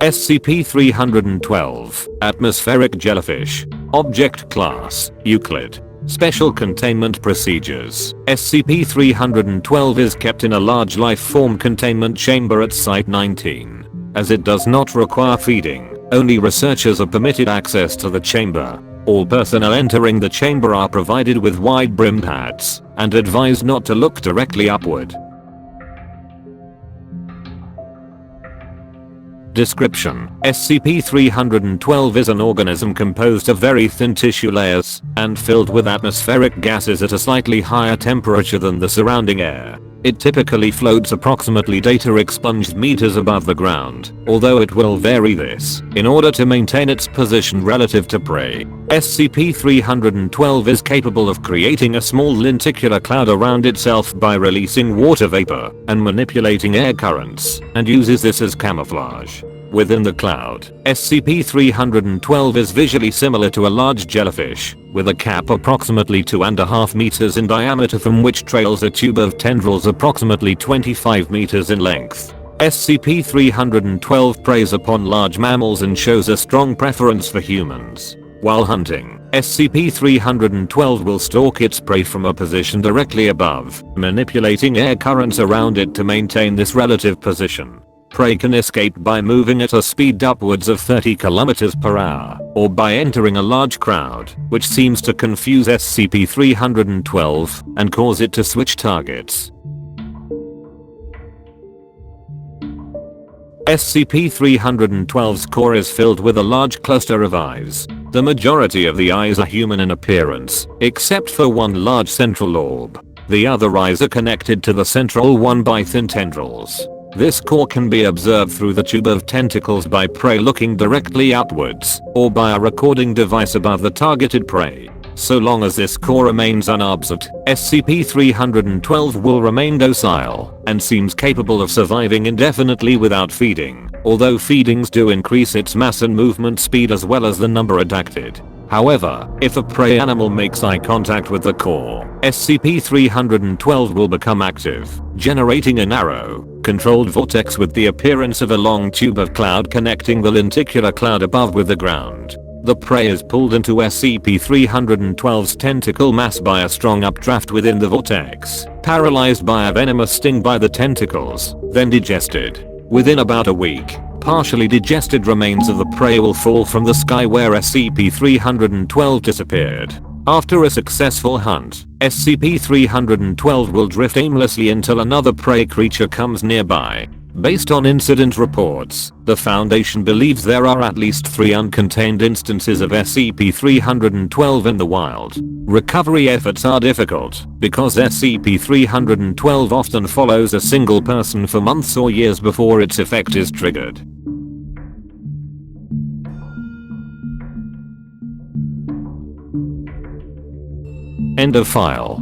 SCP-312, Atmospheric Jellyfish. Object Class, Euclid. Special Containment Procedures. SCP-312 is kept in a large life-form containment chamber at Site-19. As it does not require feeding, only researchers are permitted access to the chamber. All personnel entering the chamber are provided with wide-brimmed hats and advised not to look directly upward. Description: SCP-312 is an organism composed of very thin tissue layers and filled with atmospheric gases at a slightly higher temperature than the surrounding air. It typically floats approximately data expunged meters above the ground, although it will vary this in order to maintain its position relative to prey. SCP-312 is capable of creating a small lenticular cloud around itself by releasing water vapor and manipulating air currents, and uses this as camouflage. Within the cloud, SCP-312 is visually similar to a large jellyfish, with a cap approximately 2.5 meters in diameter from which trails a tube of tendrils approximately 25 meters in length. SCP-312 preys upon large mammals and shows a strong preference for humans. While hunting, SCP-312 will stalk its prey from a position directly above, manipulating air currents around it to maintain this relative position. Prey can escape by moving at a speed upwards of 30 km per hour, or by entering a large crowd, which seems to confuse SCP-312 and cause it to switch targets. SCP-312's core is filled with a large cluster of eyes. The majority of the eyes are human in appearance, except for one large central orb. The other eyes are connected to the central one by thin tendrils. This core can be observed through the tube of tentacles by prey looking directly upwards, or by a recording device above the targeted prey. So long as this core remains unobserved, SCP-312 will remain docile and seems capable of surviving indefinitely without feeding, although feedings do increase its mass and movement speed as well as the number adapted. However, if a prey animal makes eye contact with the core, SCP-312 will become active, generating a narrow, controlled vortex with the appearance of a long tube of cloud connecting the lenticular cloud above with the ground. The prey is pulled into SCP-312's tentacle mass by a strong updraft within the vortex, paralyzed by a venomous sting by the tentacles, then digested. Within about a week, partially digested remains of the prey will fall from the sky where SCP-312 disappeared. After a successful hunt, SCP-312 will drift aimlessly until another prey creature comes nearby. Based on incident reports, the Foundation believes there are at least 3 uncontained instances of SCP-312 in the wild. Recovery efforts are difficult because SCP-312 often follows a single person for months or years before its effect is triggered. End of file.